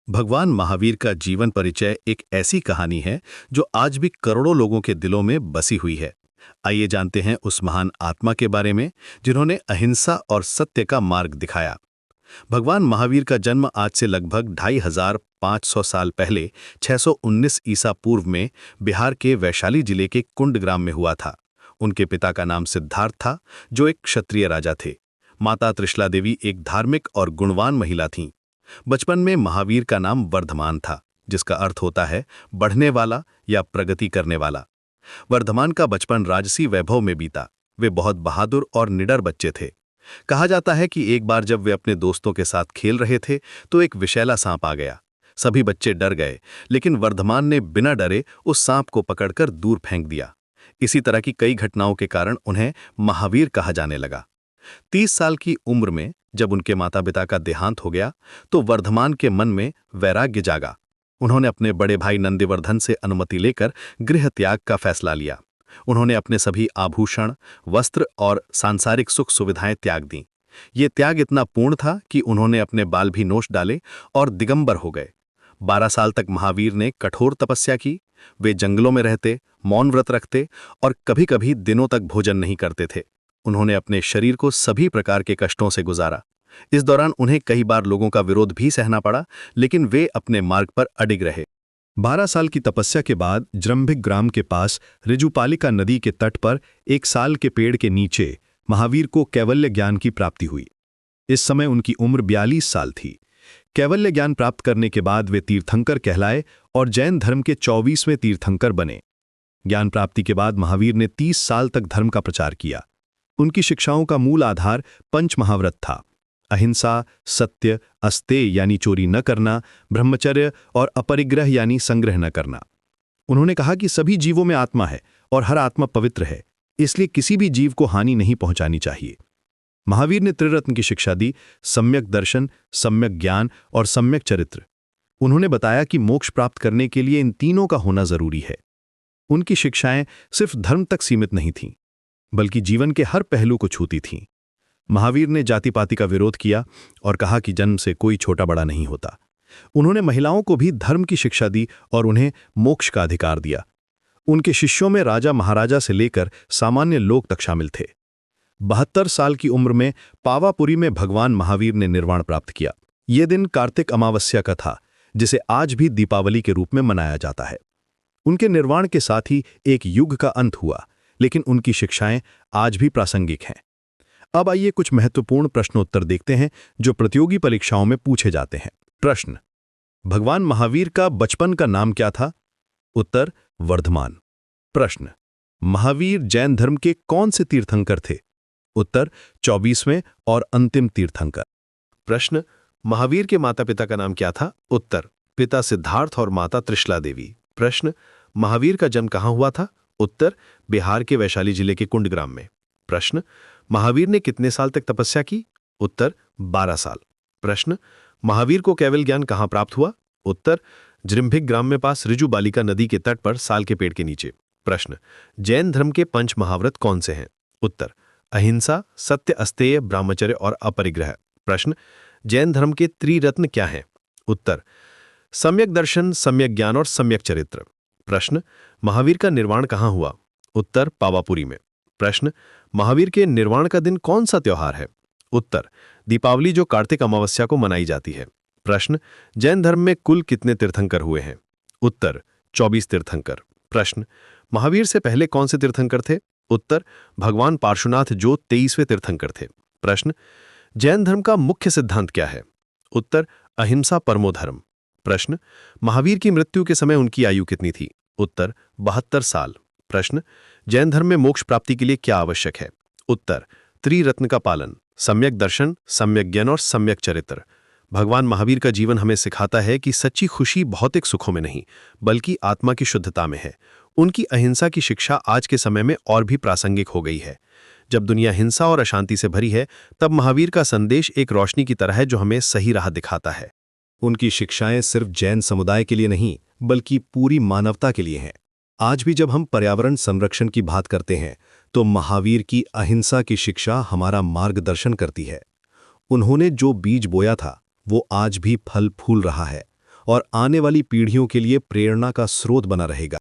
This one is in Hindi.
भगवान महावीर का जीवन परिचय एक ऐसी कहानी है जो आज भी करोड़ों लोगों के दिलों में बसी हुई है। आइए जानते हैं उस महान आत्मा के बारे में जिन्होंने अहिंसा और सत्य का मार्ग दिखाया। भगवान महावीर का जन्म आज से लगभग 2500 साल पहले 619 ईसा पूर्व में बिहार के वैशाली जिले के कुंड ग्राम में हुआ था। उनके पिता का नाम सिद्धार्थ था, जो एक क्षत्रिय राजा थे। माता त्रिशला देवी एक धार्मिक और गुणवान महिला थीं। बचपन में महावीर का नाम वर्धमान था, जिसका अर्थ होता है बढ़ने वाला या प्रगति करने वाला। वर्धमान का बचपन राजसी वैभव में बीता। वे बहुत बहादुर और निडर बच्चे थे। कहा जाता है कि एक बार जब वे अपने दोस्तों के साथ खेल रहे थे तो एक विषैला सांप आ गया। सभी बच्चे डर गए, लेकिन वर्धमान ने बिना डरे उस सांप को पकड़कर दूर फेंक दिया। इसी तरह की कई घटनाओं के कारण उन्हें महावीर कहा जाने लगा। 30 साल की उम्र में जब उनके माता पिता का देहांत हो गया तो वर्धमान के मन में वैराग्य जागा। उन्होंने अपने बड़े भाई नंदिवर्धन से अनुमति लेकर गृह त्याग का फैसला लिया। उन्होंने अपने सभी आभूषण, वस्त्र और सांसारिक सुख सुविधाएं त्याग दीं। ये त्याग इतना पूर्ण था कि उन्होंने अपने बाल भी नोच डाले और दिगंबर हो गए। 12 साल तक महावीर ने कठोर तपस्या की। वे जंगलों में रहते, मौन व्रत रखते और कभी-कभी दिनों तक भोजन नहीं करते थे। उन्होंने अपने शरीर को सभी प्रकार के कष्टों से गुजारा। इस दौरान उन्हें कई बार लोगों का विरोध भी सहना पड़ा, लेकिन वे अपने मार्ग पर अडिग रहे। 12 साल की तपस्या के बाद जृंभिक ग्राम के पास ऋजुपालिका नदी के तट पर एक साल के पेड़ के नीचे महावीर को कैवल्य ज्ञान की प्राप्ति हुई। इस समय उनकी उम्र 42 साल थी। कैवल्य ज्ञान प्राप्त करने के बाद वे तीर्थंकर कहलाए और जैन धर्म के 24वें तीर्थंकर बने। ज्ञान प्राप्ति के बाद महावीर ने 30 साल तक धर्म का प्रचार किया। उनकी शिक्षाओं का मूल आधार पंच महाव्रत था: अहिंसा, सत्य, अस्तेय यानी चोरी न करना, ब्रह्मचर्य और अपरिग्रह यानी संग्रह न करना। उन्होंने कहा कि सभी जीवों में आत्मा है और हर आत्मा पवित्र है, इसलिए किसी भी जीव को हानि नहीं पहुंचानी चाहिए। महावीर ने त्रिरत्न की शिक्षा दी: सम्यक दर्शन, सम्यक ज्ञान और सम्यक चरित्र। उन्होंने बताया कि मोक्ष प्राप्त करने के लिए इन तीनों का होना जरूरी है। उनकी शिक्षाएं सिर्फ धर्म तक सीमित नहीं थीं, बल्कि जीवन के हर पहलू को छूती थीं। महावीर ने जाति पाति का विरोध किया और कहा कि जन्म से कोई छोटा बड़ा नहीं होता। उन्होंने महिलाओं को भी धर्म की शिक्षा दी और उन्हें मोक्ष का अधिकार दिया। उनके शिष्यों में राजा महाराजा से लेकर सामान्य लोग तक शामिल थे। 72 साल की उम्र में पावापुरी में भगवान महावीर ने निर्वाण प्राप्त किया। ये दिन कार्तिक अमावस्या का था, जिसे आज भी दीपावली के रूप में मनाया जाता है। उनके निर्वाण के साथ ही एक युग का अंत हुआ, लेकिन उनकी शिक्षाएं आज भी प्रासंगिक हैं। अब आइए कुछ महत्वपूर्ण प्रश्नोत्तर देखते हैं जो प्रतियोगी परीक्षाओं में पूछे जाते हैं। प्रश्न: भगवान महावीर का बचपन का नाम क्या था? उत्तर: वर्धमान। प्रश्न: महावीर जैन धर्म के कौन से तीर्थंकर थे? उत्तर: 24वें और अंतिम तीर्थंकर। प्रश्न: महावीर के माता पिता का नाम क्या था? उत्तर: पिता सिद्धार्थ और माता त्रिशला देवी। प्रश्न: महावीर का जन्म कहाँ हुआ था? उत्तर: बिहार के वैशाली जिले के कुंड ग्राम में। प्रश्न: महावीर ने कितने साल तक तपस्या की? उत्तर: 12 साल। प्रश्न: महावीर को कैवल्य ज्ञान कहाँ प्राप्त हुआ? उत्तर: जृंभिक ग्राम में पास ऋजुबालिका नदी के तट पर साल के पेड़ के नीचे। प्रश्न: जैन धर्म के पंच महाव्रत कौन से हैं? उत्तर: अहिंसा, सत्य, अस्तेय, ब्रह्मचर्य और अपरिग्रह। प्रश्न: जैन धर्म के त्रिरत्न क्या हैं? उत्तर: सम्यक दर्शन, सम्यक ज्ञान और सम्यक चरित्र। प्रश्न: महावीर का निर्वाण कहाँ हुआ? उत्तर: पावापुरी में। प्रश्न: महावीर के निर्वाण का दिन कौन सा त्योहार है? उत्तर: दीपावली, जो कार्तिक अमावस्या को मनाई जाती है। प्रश्न: जैन धर्म में कुल कितने तीर्थंकर हुए हैं? उत्तर: 24 तीर्थंकर। प्रश्न: महावीर से पहले कौन से तीर्थंकर थे? उत्तर: भगवान पार्श्वनाथ, जो 23वें तीर्थंकर थे। प्रश्न: जैन धर्म का मुख्य सिद्धांत क्या है? उत्तर: अहिंसा परमो धर्म। प्रश्न: महावीर की मृत्यु के समय उनकी आयु कितनी थी? उत्तर: 72 साल। प्रश्न: जैन धर्म में मोक्ष प्राप्ति के लिए क्या आवश्यक है? उत्तर: त्रिरत्न का पालन, सम्यक दर्शन, सम्यक ज्ञान और सम्यक चरित्र। भगवान महावीर का जीवन हमें सिखाता है कि सच्ची खुशी भौतिक सुखों में नहीं, बल्कि आत्मा की शुद्धता में है। उनकी अहिंसा की शिक्षा आज के समय में और भी प्रासंगिक हो गई है। जब दुनिया हिंसा और अशांति से भरी है, तब महावीर का संदेश एक रोशनी की तरह है जो हमें सही राह दिखाता है। उनकी शिक्षाएं सिर्फ जैन समुदाय के लिए नहीं, बल्कि पूरी मानवता के लिए हैं। आज भी जब हम पर्यावरण संरक्षण की बात करते हैं तो महावीर की अहिंसा की शिक्षा हमारा मार्गदर्शन करती है। उन्होंने जो बीज बोया था वो आज भी फल फूल रहा है और आने वाली पीढ़ियों के लिए प्रेरणा का स्रोत बना रहेगा।